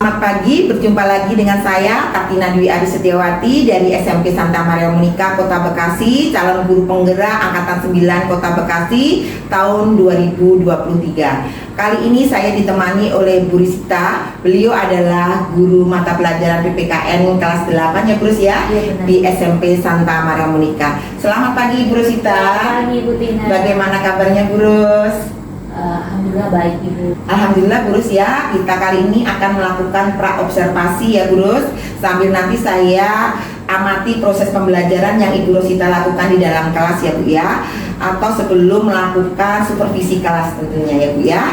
Selamat pagi, berjumpa lagi dengan saya Kartina Dwi Aris Setiawati dari SMP Santa Maria Monica Kota Bekasi, calon guru penggerak angkatan 9 Kota Bekasi tahun 2023. Kali ini saya ditemani oleh Bu Risita. Beliau adalah guru mata pelajaran PPKN kelas 8 ya Bu Rus ya, di SMP Santa Maria Monica. Selamat pagi Bu Risita. Selamat pagi Bu Tina. Bagaimana kabarnya Bu Rus? Alhamdulillah baik Ibu. Alhamdulillah Bu Rus ya, kita kali ini akan melakukan pra-observasi ya Bu Rus. Sambil nanti saya amati proses pembelajaran yang Ibu Rosita lakukan di dalam kelas ya Bu ya, atau sebelum melakukan supervisi kelas tentunya ya Bu ya.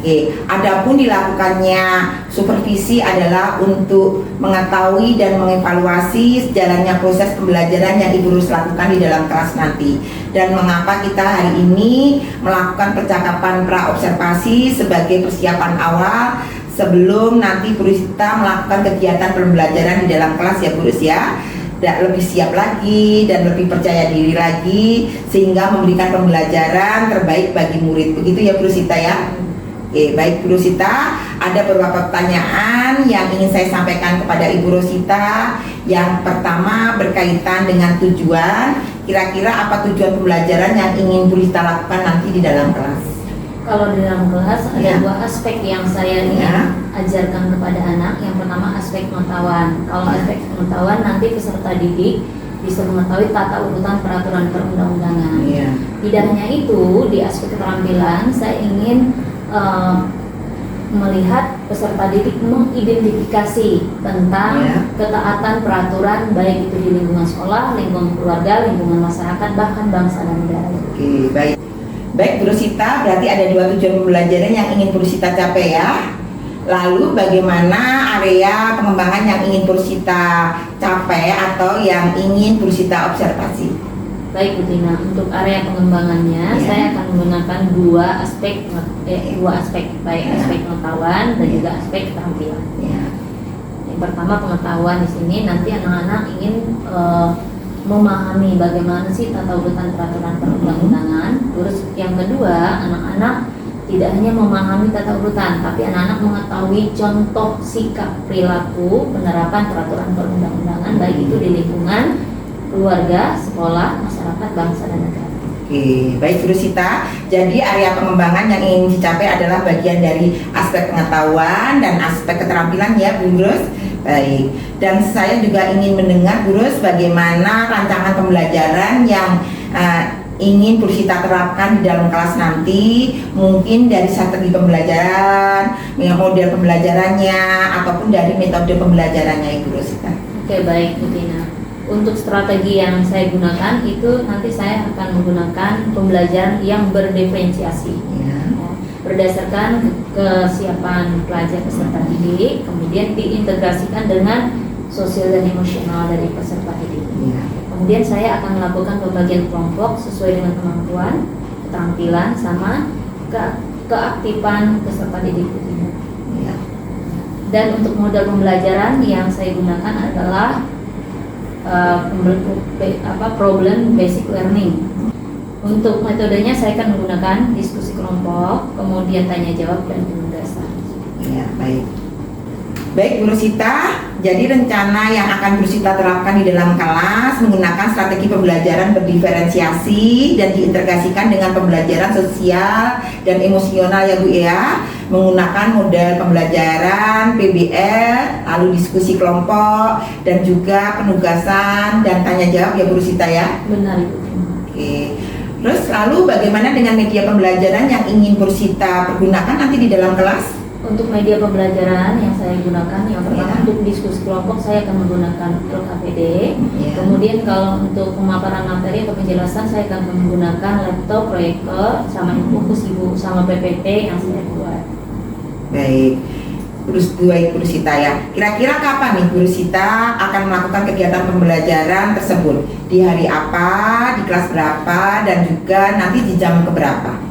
Oke, adapun dilakukannya supervisi adalah untuk mengetahui dan mengevaluasi jalannya proses pembelajaran yang Ibu Rus lakukan di dalam kelas nanti. Dan mengapa kita hari ini melakukan percakapan pra-observasi sebagai persiapan awal sebelum nanti Bu Risita melakukan kegiatan pembelajaran di dalam kelas ya Bu Rus ya. Dan lebih siap lagi dan lebih percaya diri lagi sehingga memberikan pembelajaran terbaik bagi murid. Begitu ya Bu Risita ya. Oke, baik Bu Rosita, ada beberapa pertanyaan yang ingin saya sampaikan kepada Ibu Rosita. Yang pertama berkaitan dengan tujuan. Kira-kira apa tujuan pembelajaran yang ingin Bu Rosita lakukan nanti di dalam kelas? Kalau di dalam kelas ada dua aspek yang saya ingin ajarkan kepada anak. Yang pertama aspek pengetahuan. Kalau aspek pengetahuan nanti peserta didik bisa mengetahui tata urutan peraturan perundang-undangan. Tidak hanya itu, di aspek keterampilan saya ingin melihat peserta didik mengidentifikasi tentang ketaatan peraturan baik itu di lingkungan sekolah, lingkungan keluarga, lingkungan masyarakat, bahkan bangsa dan negara. Oke, baik. Baik Bu Rosita, berarti ada dua tujuan pembelajaran yang ingin Bu Rosita capai ya. Lalu bagaimana area pengembangan yang ingin Bu Rosita capai atau yang ingin Bu Rosita observasi? Baik Bu Tina, untuk area pengembangannya saya akan menggunakan dua aspek baik aspek pengetahuan dan juga aspek keterampilan. Yang pertama pengetahuan di sini nanti anak-anak ingin memahami bagaimana sih tata urutan peraturan perundang-undangan. Terus yang kedua, anak-anak tidak hanya memahami tata urutan, tapi anak-anak mengetahui contoh sikap perilaku penerapan peraturan perundang-undangan baik itu di lingkungan keluarga, sekolah, masyarakat, bangsa dan negara. Oke, baik Bu Rosita. Jadi area pengembangan yang ingin dicapai adalah bagian dari aspek pengetahuan dan aspek keterampilan ya Bu Rus. Baik. Dan saya juga ingin mendengar Bu Rus bagaimana rancangan pembelajaran yang ingin Bu Rosita terapkan di dalam kelas nanti, mungkin dari strategi pembelajaran, model pembelajarannya, ataupun dari metode pembelajarannya Ibu Rosita. Oke, baik Bu Tina. Untuk strategi yang saya gunakan itu nanti saya akan menggunakan pembelajaran yang berdiferensiasi berdasarkan kesiapan pelajar peserta didik, kemudian diintegrasikan dengan sosial dan emosional dari peserta didik. Kemudian saya akan melakukan pembagian kelompok sesuai dengan kemampuan, keterampilan, sama keaktifan peserta didik. Dan untuk model pembelajaran yang saya gunakan adalah problem basic learning. Untuk metodenya saya akan menggunakan diskusi kelompok, kemudian tanya jawab dan penugasan. Ya, baik. Baik Bu Rosita, jadi rencana yang akan Bu Rosita terapkan di dalam kelas menggunakan strategi pembelajaran berdiferensiasi dan diintegrasikan dengan pembelajaran sosial dan emosional ya Bu ya, menggunakan model pembelajaran PBL, lalu diskusi kelompok dan juga penugasan dan tanya jawab ya Bu Rosita ya. Benar Ibu. Oke. Terus lalu bagaimana dengan media pembelajaran yang ingin Bu Rosita pergunakan nanti di dalam kelas? Untuk media pembelajaran yang saya gunakan, yang pertama untuk diskusi kelompok saya akan menggunakan LKPD. Kemudian kalau untuk pemaparan materi atau penjelasan saya akan menggunakan laptop, proyektor, sama Infokus Ibu, sama PPT yang saya buat. Baik. Terus baik Bu Rosita ya. Kira-kira kapan nih Bu Rosita akan melakukan kegiatan pembelajaran tersebut? Di hari apa, di kelas berapa, dan juga nanti di jam keberapa?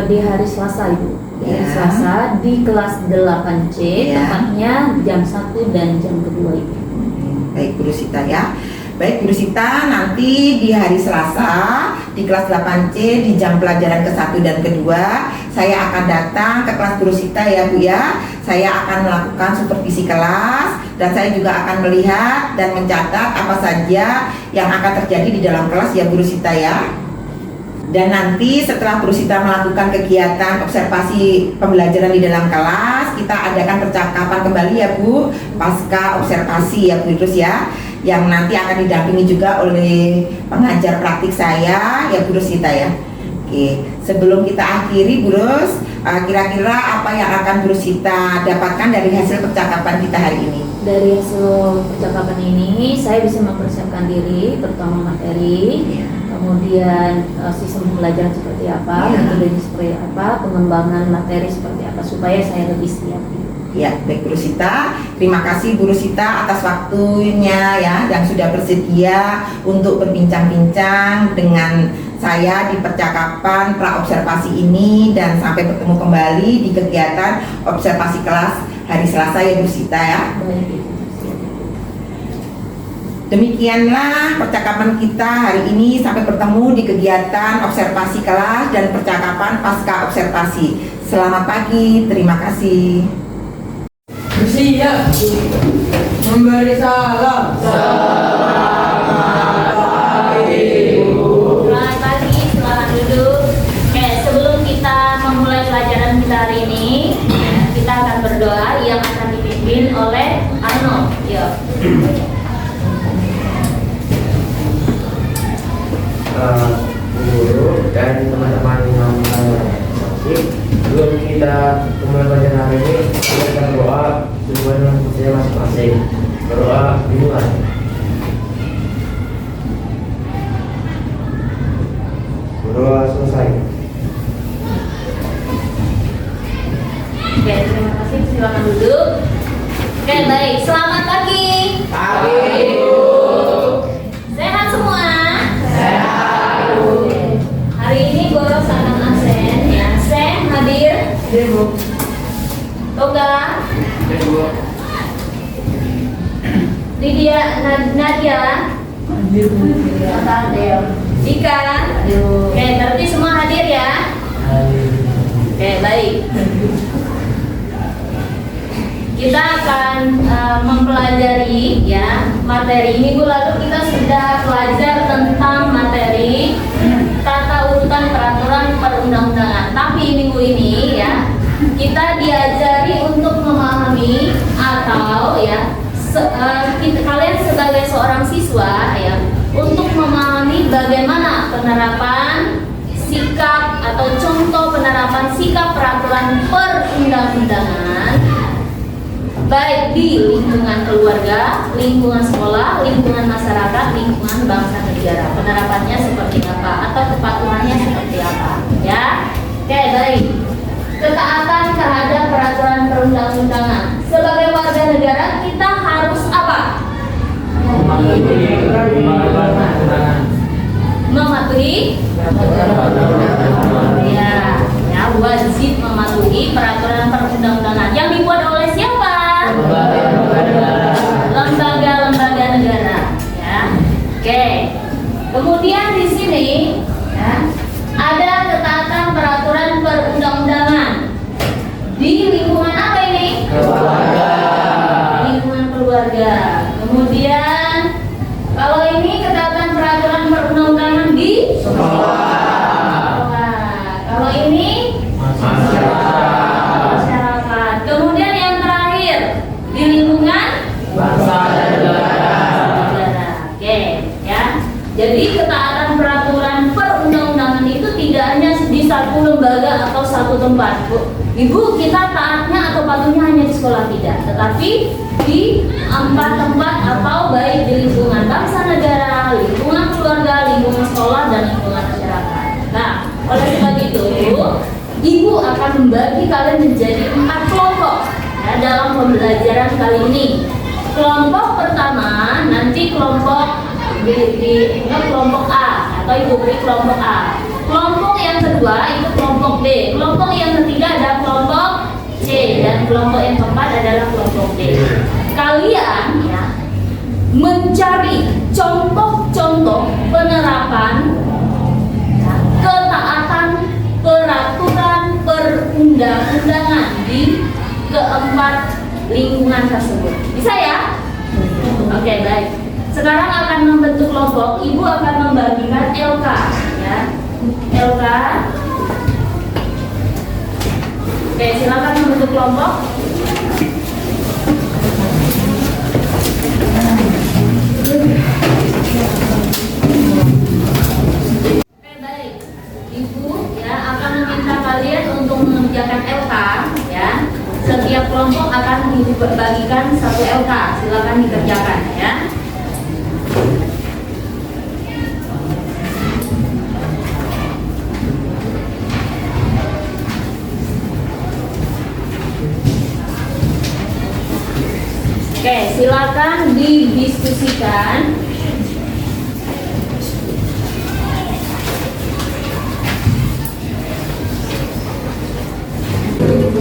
Di hari Selasa Ibu. Selasa di kelas 8C, tepatnya jam 1 dan jam kedua Ibu. Baik Bu Rosita ya. Baik Bu Rosita, nanti di hari Selasa di kelas 8C di jam pelajaran ke-1 dan kedua. Saya akan datang ke kelas Guru Sita ya Bu ya. Saya akan melakukan supervisi kelas dan saya juga akan melihat dan mencatat apa saja yang akan terjadi di dalam kelas ya Guru Sita ya. Dan nanti setelah Guru Sita melakukan kegiatan observasi pembelajaran di dalam kelas, kita adakan percakapan kembali ya Bu, pasca observasi ya Bu terus ya, yang nanti akan didampingi juga oleh pengajar praktik saya ya Guru Sita ya. Oke, sebelum kita akhiri Bu Rus, kira-kira apa yang akan Guru Sita dapatkan dari hasil percakapan kita hari ini? Dari hasil percakapan ini, saya bisa mempersiapkan diri, terutama materi, kemudian sistem pembelajaran seperti apa, metodenya seperti apa, pengembangan materi seperti apa, supaya saya lebih siap. Ya, baik Guru Sita. Terima kasih Guru Sita atas waktunya ya, yang sudah bersedia untuk berbincang-bincang dengan saya di percakapan pra-observasi ini, dan sampai bertemu kembali di kegiatan observasi kelas hari Selasa ya Guru Sita ya. Demikianlah percakapan kita hari ini, sampai bertemu di kegiatan observasi kelas dan percakapan pasca observasi. Selamat pagi, terima kasih. Bersiap memberi salam. Selamat pagi, silakan duduk. Oke, sebelum kita memulai pelajaran kita hari ini, kita akan berdoa yang akan dipimpin oleh Arno. Yuk. Guru dan teman-teman yang sakit, sebelum kita mulai pelajaran hari ini, kita akan berdoa sesuai dengan percaya masing-masing. Berdoa dimulai. Berdoa selesai. Oke, terima kasih. Silakan duduk. Oke, baik. Selamat pagi. Pagi. Sehat semua? Sehat. Hari ini Boros akan absen ya. Sen hadir. Toga. Lydia, Nadia. Dika. Oke, berarti semua hadir ya. Oke, baik. Kita akan mempelajari ya materi minggu lalu. Kita sudah belajar tentang materi tata urutan peraturan perundang-undangan. Tapi minggu ini ya kita diajari untuk memahami atau ya kalian sebagai seorang siswa ya untuk memahami bagaimana penerapan sikap atau contoh penerapan sikap peraturan perundang-undangan baik di lingkungan keluarga, lingkungan sekolah, lingkungan masyarakat, lingkungan bangsa negara. Penerapannya seperti apa atau kepatuhannya seperti apa ya. Oke, baik. Ketaatan terhadap peraturan perundang-undangan. Sebagai warga negara kita harus apa? Mematuhi ya, wajib mematuhi peraturan perundang-undangan yang dibuat oleh siapa? Lembaga-lembaga negara ya. Oke. Kemudian di sini ya, ada ketaatan peraturan perundang-undangan di lingkungan apa ini? Keluarga. Lingkungan keluarga. Kemudian kalau ini ketaatan peraturan perundang-undangan di sekolah. Kalau ini masyarakat. Kemudian yang terakhir di lingkungan Bangsa dan negara. Oke, ya. Jadi ketaatan peraturan perundang-undangan itu tidak hanya di satu lembaga atau satu tempat, Bu. Ibu, kita taatnya atau patuhnya hanya di sekolah tidak, tetapi di 4 tempat atau baik di lingkungan bangsa negara, lingkungan keluarga, lingkungan sekolah, dan lingkungan masyarakat. Nah, oleh sebab itu, Ibu akan membagi kalian menjadi 4 kelompok ya, dalam pembelajaran kali ini. Kelompok pertama nanti kelompok kelompok A atau Ibu beri kelompok A. Kelompok yang kedua itu kelompok B. Kelompok yang ketiga ada kelompok C dan kelompok yang keempat adalah kelompok D. Kalian ya mencari contoh-contoh penerapan lingkungan tersebut. Bisa ya? Oke, baik. Sekarang akan membentuk kelompok. Ibu akan membagikan LK, ya. LK. Oke, silakan membentuk kelompok. Oke, baik. Ibu ya akan meminta kalian untuk mengerjakan LK, ya. Setiap kelompok akan dibagikan satu LK. Silakan dikerjakan, ya. Oke, silakan didiskusikan.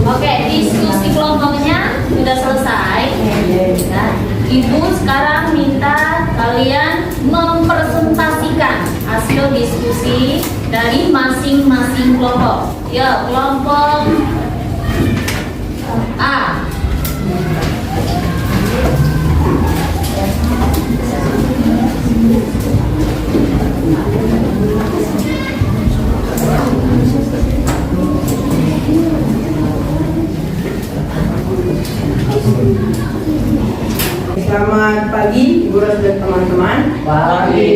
Oke, diskusi kelompoknya sudah selesai. Nah, Ibu sekarang minta kalian mempresentasikan hasil diskusi dari masing-masing kelompok. Ya, kelompok A. Selamat pagi, Ibu Ros dan teman-teman. Pagi.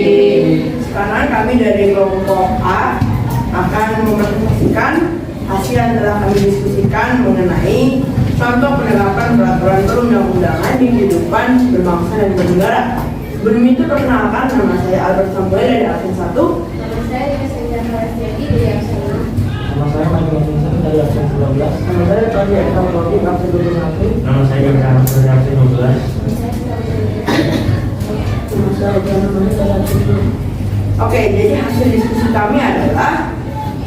Sekarang kami dari kelompok A akan mempresentasikan hasil yang telah kami diskusikan mengenai contoh penerapan peraturan perundang-undangan di kehidupan berbangsa dan bernegara. Sebelum itu perkenalkan, nama saya Albert Samuel dari absen 1. Nama saya Cassandra Harjadi dari absen 6. Nama saya Maju Vincent dari absen 19. Nama saya Tadi Ekam Roti absen 21. Nama saya Ibrahim dari absen 12. Nama saya Ibrahim dari absen 10. Oke, jadi hasil diskusi kami adalah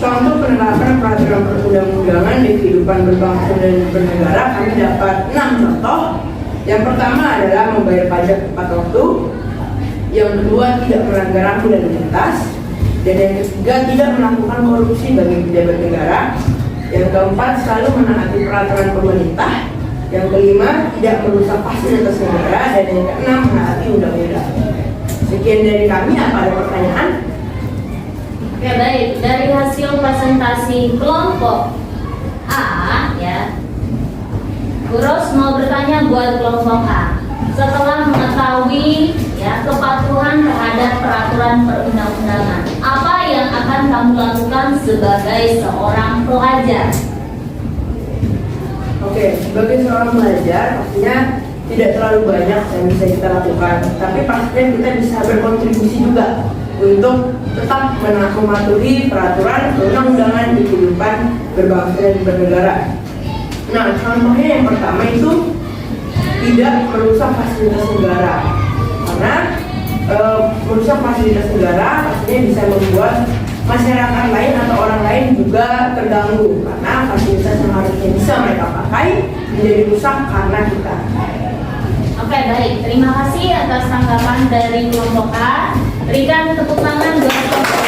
contoh penerapan peraturan perundang-undangan di kehidupan berbangsa dan bernegara. Kami dapat 6 contoh. Yang pertama adalah membayar pajak tepat waktu. Yang kedua, tidak melanggar rambu lalu lintas. Dan yang ketiga, tidak melakukan korupsi bagi pejabat negara. Yang keempat, selalu menaati peraturan pemerintah. Yang kelima, tidak merusak fasilitas negara. Dan yang keenam, menaati undang-undang. Sekian dari kami. Apa ada pertanyaan? Oke, baik. Dari hasil presentasi kelompok A, ya, Bu Ros mau bertanya buat kelompok A. Setelah mengetahui ya kepatuhan terhadap peraturan perundang-undangan, apa yang akan kamu lakukan sebagai seorang pelajar? Oke, sebagai seorang pelajar pastinya tidak terlalu banyak yang bisa kita lakukan, tapi pastinya kita bisa berkontribusi juga untuk tetap mematuhi peraturan perundang-undangan di kehidupan berbangsa dan bernegara. Nah, contohnya yang pertama itu tidak merusak fasilitas negara, karena merusak fasilitas negara pastinya bisa membuat masyarakat lain atau orang lain juga terganggu, karena fasilitas yang harusnya bisa mereka pakai menjadi rusak karena kita. Oke, baik. Terima kasih atas tanggapan dari kelompok A. Berikan tepuk tangan buat kelompok A.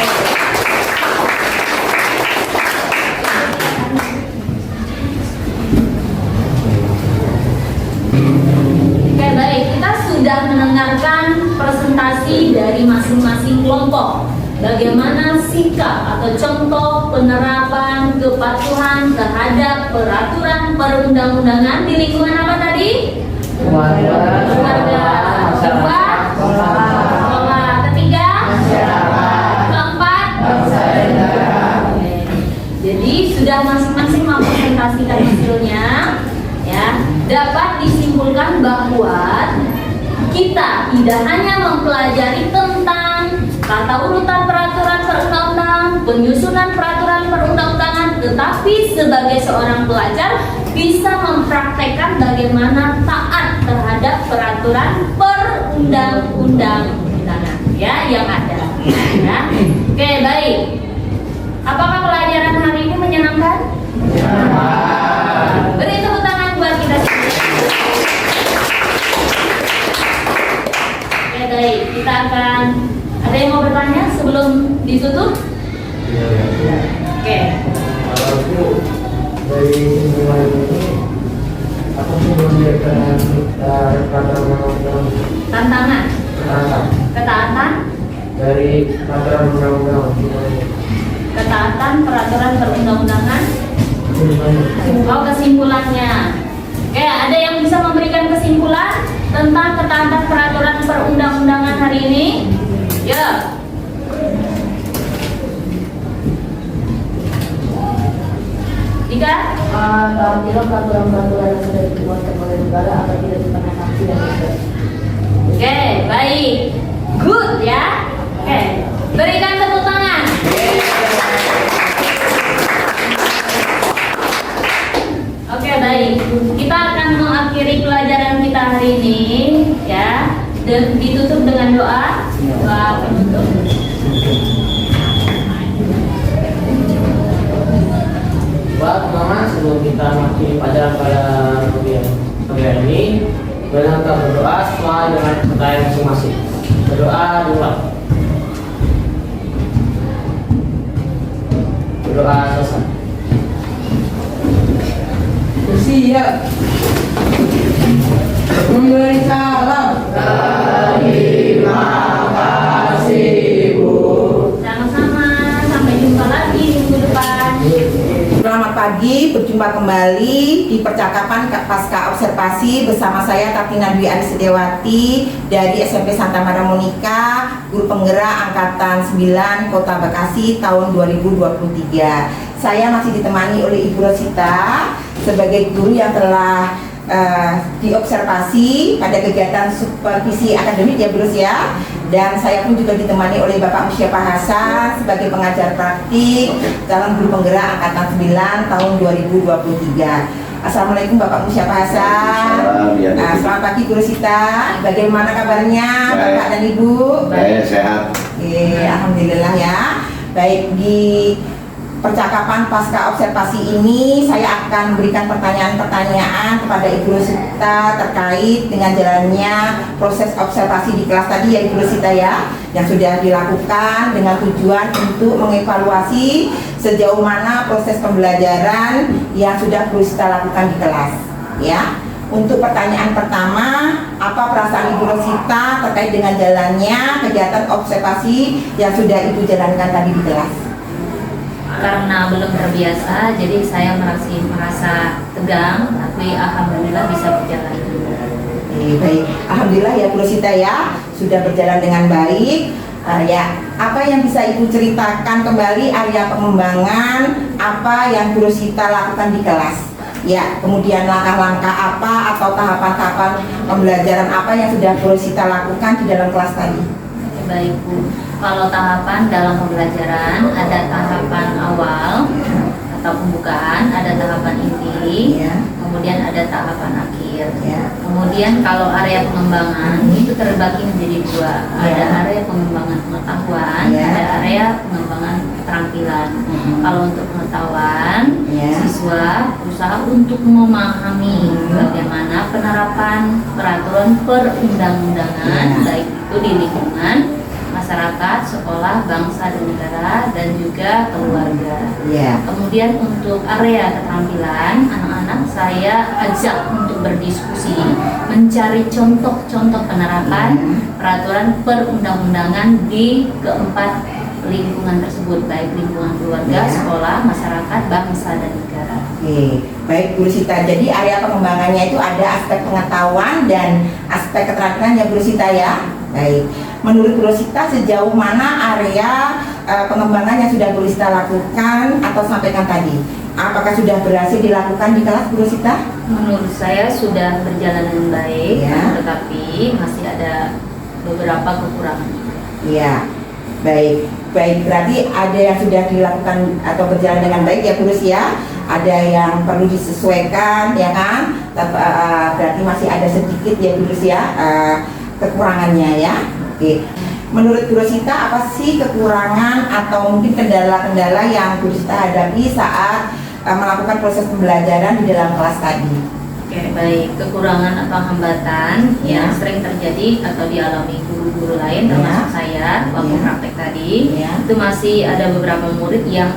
Oke, baik. Kita sudah mendengarkan presentasi dari masing-masing kelompok. Bagaimana sikap atau contoh penerapan kepatuhan terhadap peraturan perundang-undangan di lingkungan apa tadi? Keluarga. Kedua, sekolah. Ketiga, keempat, oke. Jadi sudah masing-masing mempresentasikan hasilnya, ya. Dapat disimpulkan bahwa kita tidak hanya mempelajari tentang tata urutan peraturan perundang-undangan, penyusunan peraturan perundang-undangan, tetapi sebagai seorang pelajar bisa mempraktekkan bagaimana taat terhadap peraturan perundang-undangan ya yang ada. Ya. Oke, baik. Apakah pelajaran hari ini menyenangkan? Beri tepuk tangan buat kita semua. Oke, baik. Kita akan ada yang mau bertanya sebelum ditutup? Iya. Oke. Aku dari simpulan ini Apa sih memberikan peraturan undang-undang Tantangan, ketaatan, dari peraturan undang-undang? ketaatan peraturan perundang-undangan. Oh, kesimpulannya. Oke, ada yang bisa memberikan kesimpulan tentang ketaatan peraturan perundang-undangan hari ini? Ya. Tiga. Taatilah peraturan-peraturan yang sudah dikeluarkan oleh negara agar tidak dikenakan sanksi dan denda. Oke, baik. Good ya. Oke, berikan tepuk tangan. Oke, baik. Kita akan mengakhiri pelajaran kita hari ini ya. Dan ditutup dengan doa penutup. Buat teman-teman, sebelum kita masuk pelajaran pada bagian ini, kita berdoa sesuai dengan percayaan masing-masing. Berdoa dulu. Berdoa selesai. Bersiap memberi salam. Terima kasih, Bu. Sama-sama. Sampai jumpa lagi minggu depan. Selamat pagi, berjumpa kembali di percakapan pasca observasi bersama saya Tatina Dwi Arisetiawati dari SMP Santa Maria Monica, guru penggerak angkatan 9 Kota Bekasi tahun 2023. Saya masih ditemani oleh Ibu Rosita sebagai guru yang telah diobservasi pada kegiatan supervisi akademik ya Bu Ros ya. Dan saya pun juga ditemani oleh Bapak Musyafa Hasan sebagai pengajar praktik calon guru penggerak angkatan 9 tahun 2023. Assalamualaikum Bapak Musyafa Hasan. Selamat pagi Guru Sita. Bagaimana kabarnya Bapak dan Ibu? Baik, sehat. Alhamdulillah ya. Baik, di percakapan pasca observasi ini saya akan memberikan pertanyaan-pertanyaan kepada Ibu Rosita terkait dengan jalannya proses observasi di kelas tadi ya Ibu Rosita ya, yang sudah dilakukan dengan tujuan untuk mengevaluasi sejauh mana proses pembelajaran yang sudah Ibu Rosita lakukan di kelas ya. Untuk pertanyaan pertama, apa perasaan Ibu Rosita terkait dengan jalannya kegiatan observasi yang sudah Ibu jalankan tadi di kelas? Karena belum terbiasa, jadi saya merasa tegang, tapi alhamdulillah bisa berjalan. Baik, alhamdulillah ya Bu Rosita ya, sudah berjalan dengan baik. Ya, apa yang bisa Ibu ceritakan kembali area pengembangan apa yang Bu Rosita lakukan di kelas? Ya, kemudian langkah-langkah apa atau tahapan-tahapan pembelajaran apa yang sudah Bu Rosita lakukan di dalam kelas tadi? Baik Bu, kalau tahapan dalam pembelajaran ada tahapan awal atau pembukaan, ada tahapan inti, Ya. kemudian ada tahapan akhir. Ya. Kemudian kalau area pengembangan itu terbagi menjadi dua, ada area pengembangan pengetahuan, Ya. ada area pengembangan keterampilan. Kalau untuk pengetahuan, Ya. siswa berusaha untuk memahami bagaimana penerapan peraturan perundang-undangan, Ya. baik itu di lingkungan masyarakat, sekolah, bangsa dan negara, dan juga keluarga. Ya. Kemudian untuk area keterampilan, anak-anak saya ajak untuk berdiskusi, mencari contoh-contoh penerapan peraturan perundang-undangan di keempat lingkungan tersebut, baik lingkungan keluarga, sekolah, masyarakat, bangsa dan negara. Oke, baik Bu Rosita. Jadi area pengembangannya itu ada aspek pengetahuan dan aspek keterampilan ya Bu Rosita ya. Baik, menurut Bu Rosita sejauh mana area pengembangan yang sudah Bu Rosita lakukan atau sampaikan tadi? Apakah sudah berhasil dilakukan di kelas Bu Rosita? Menurut saya sudah berjalan dengan baik, Ya. tetapi masih ada beberapa kekurangan. Iya, baik. Baik, berarti ada yang sudah dilakukan atau berjalan dengan baik ya Bu Rus ya. Ada yang perlu disesuaikan ya kan. Berarti masih ada sedikit ya Bu Rus ya kekurangannya ya. Oke. Menurut Bu Rosita apa sih kekurangan atau mungkin kendala-kendala yang Bu Rosita hadapi saat melakukan proses pembelajaran di dalam kelas tadi? Oke, baik. Kekurangan atau hambatan Ya. yang sering terjadi atau dialami guru-guru lain termasuk saya waktu Ya. praktek tadi, Ya. itu masih ada beberapa murid yang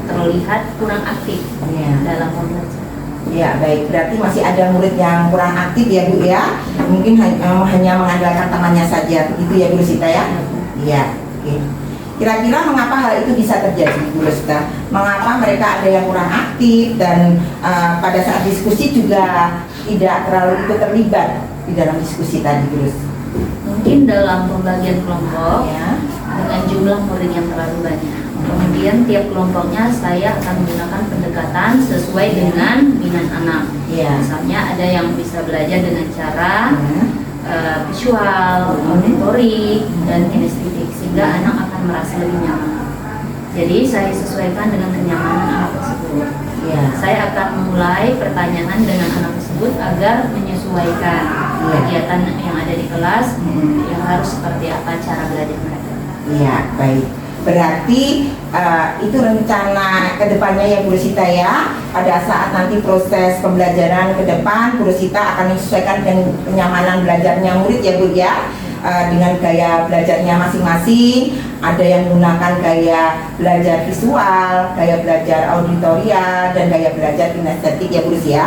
terlihat kurang aktif Ya. dalam pembelajaran. Ya baik, berarti masih ada murid yang kurang aktif ya Bu ya. Mungkin hanya mengandalkan temannya saja, begitu ya Bu Rosita ya. Iya. Oke. Kira-kira mengapa hal itu bisa terjadi Bu Rosita? Mengapa mereka ada yang kurang aktif dan pada saat diskusi juga tidak terlalu ikut terlibat di dalam diskusi tadi Bu Ros? Mungkin dalam pembagian kelompok Ya. dengan jumlah murid yang terlalu banyak. Kemudian tiap kelompoknya saya akan menggunakan pendekatan sesuai dengan minat anak. Ya. Misalnya ada yang bisa belajar dengan cara Ya. visual, auditorik, dan kinestetik, sehingga anak akan merasa lebih nyaman. Jadi saya sesuaikan dengan kenyamanan anak tersebut. Ya. Saya akan memulai pertanyaan dengan anak tersebut agar menyesuaikan kegiatan yang ada di kelas, yang harus seperti apa cara belajar mereka. Iya, baik. Berarti itu rencana kedepannya ya Bu Rosita ya. Pada saat nanti proses pembelajaran ke depan, Bu Rosita akan menyesuaikan dengan kenyamanan belajarnya murid ya Bu ya. Dengan gaya belajarnya masing-masing. Ada yang menggunakan gaya belajar visual, gaya belajar auditorial, dan gaya belajar kinestetik ya Bu Rosita ya.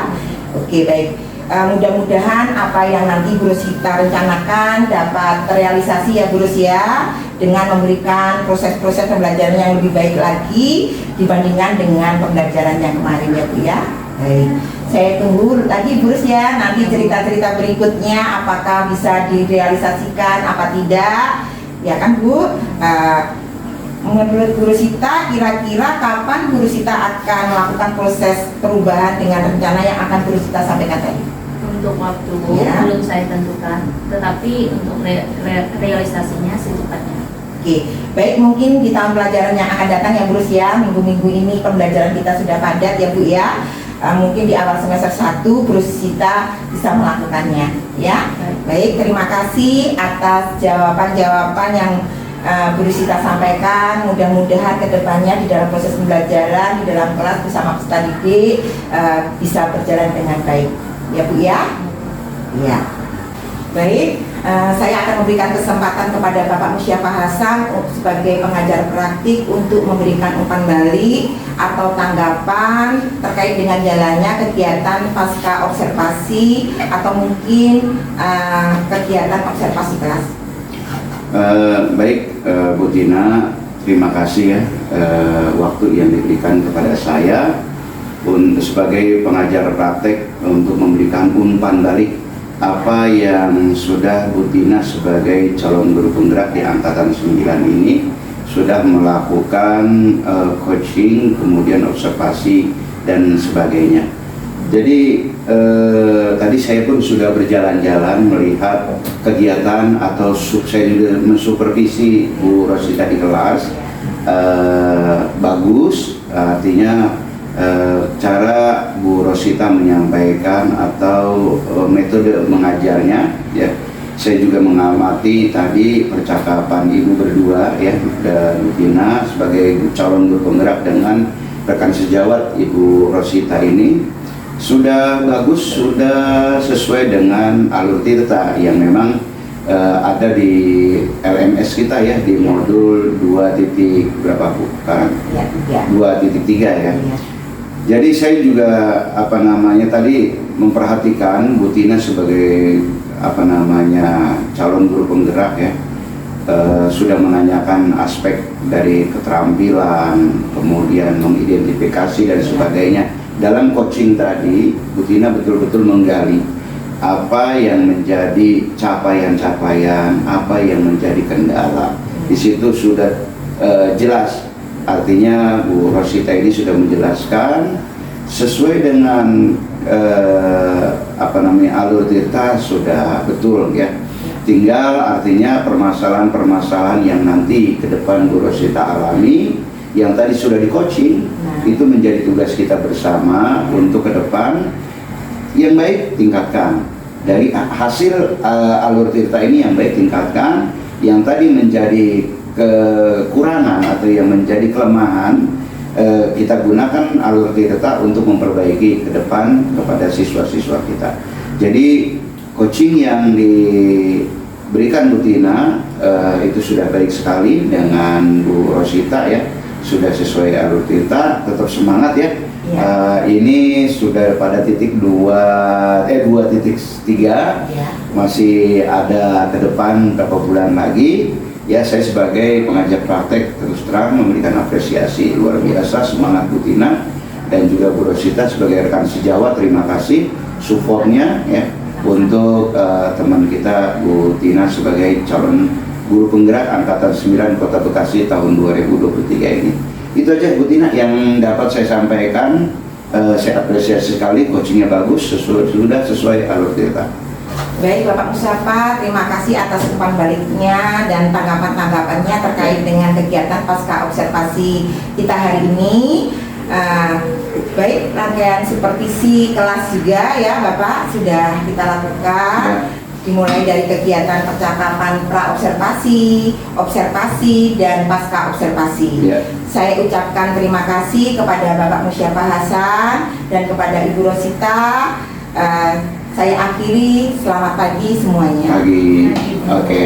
Oke, baik. Mudah-mudahan apa yang nanti Bu Rosita rencanakan dapat terrealisasi ya Bu Rosita, dengan memberikan proses-proses pembelajaran yang lebih baik lagi dibandingkan dengan pembelajaran yang kemarin ya Bu ya. Baik, saya tunggu lagi Bu Rus ya, nanti cerita-cerita berikutnya apakah bisa direalisasikan apa tidak ya kan Bu. Menurut Bu Rosita, kira-kira kapan Bu Rosita akan melakukan proses perubahan dengan rencana yang akan Bu Rosita sampaikan tadi? Untuk waktu Ya. belum saya tentukan, tetapi untuk realisasinya secepatnya. Oke, baik, mungkin di tahun pelajaran yang akan datang ya Bu Rus ya, minggu-minggu ini pembelajaran kita sudah padat ya Bu ya. Mungkin di awal semester 1 Bu Rosita bisa melakukannya ya. Baik, terima kasih atas jawaban-jawaban yang Bu Rosita sampaikan. Mudah-mudahan kedepannya di dalam proses pembelajaran di dalam kelas bersama peserta didik bisa berjalan dengan baik ya Bu ya. Ya. Baik, saya akan memberikan kesempatan kepada Bapak Musyafa Hasan sebagai pengajar praktik untuk memberikan umpan balik atau tanggapan terkait dengan jalannya kegiatan pasca observasi atau mungkin kegiatan observasi kelas. Baik, Bu Tina, terima kasih ya waktu yang diberikan kepada saya sebagai pengajar praktek untuk memberikan umpan balik apa yang sudah Bu Tina sebagai calon guru penggerak di angkatan 9 ini sudah melakukan coaching, kemudian observasi dan sebagainya. Jadi tadi saya pun sudah berjalan-jalan melihat kegiatan atau saya juga mensupervisi Bu Rosita di kelas. Bagus, artinya cara Bu Rosita menyampaikan atau metode mengajarnya ya. Saya juga mengamati tadi percakapan Ibu berdua ya, dan Bu Tina sebagai calon guru penggerak dengan rekan sejawat Ibu Rosita ini sudah bagus, sudah sesuai dengan alur tirta yang memang ada di LMS kita ya, di modul 2 titik berapa Bu? Sekarang? Ya, 2.3 ya. Jadi saya juga tadi memperhatikan Bu Tina sebagai calon guru penggerak ya, sudah menanyakan aspek dari keterampilan, kemudian mengidentifikasi dan sebagainya. Dalam coaching tadi, Bu Tina betul-betul menggali apa yang menjadi capaian-capaian, apa yang menjadi kendala. Di situ sudah jelas. Artinya Bu Rosita ini sudah menjelaskan sesuai dengan alur tirta sudah betul ya. Tinggal artinya permasalahan-permasalahan yang nanti ke depan Bu Rosita alami yang tadi sudah di coaching, itu menjadi tugas kita bersama untuk ke depan yang baik tingkatkan. Dari hasil alur tirta ini yang baik tingkatkan, yang tadi menjadi kekurangan atau yang menjadi kelemahan kita gunakan alur tirta untuk memperbaiki ke depan kepada siswa-siswa kita. Jadi coaching yang diberikan Bu Tina itu sudah baik sekali dengan Bu Rosita ya. sudah sesuai alur cerita, tetap semangat ya. Ya. Ini sudah pada titik 2.3, Ya. masih ada ke depan beberapa bulan lagi. Ya, saya sebagai pengajar praktek terus terang memberikan apresiasi luar biasa, semangat Bu Tina dan juga Bu Rosita sebagai rekan sejawat. Terima kasih supportnya ya untuk teman kita Bu Tina sebagai calon guru penggerak angkatan 9 Kota Bekasi tahun 2023 ini. Itu aja Bu Tina yang dapat saya sampaikan. Saya apresiasi sekali, coachingnya bagus, sudah sesuai alur cerita. Baik Bapak Musafa, terima kasih atas umpan baliknya dan tanggapan-tanggapannya terkait dengan kegiatan pasca observasi kita hari ini. Baik, rangkaian supervisi kelas juga ya Bapak sudah kita lakukan, dimulai dari kegiatan percakapan pra-observasi, observasi, dan pasca observasi. Saya ucapkan terima kasih kepada Bapak Musyafa Hasan dan kepada Ibu Rosita. Saya akhiri, selamat pagi semuanya. Pagi, oke.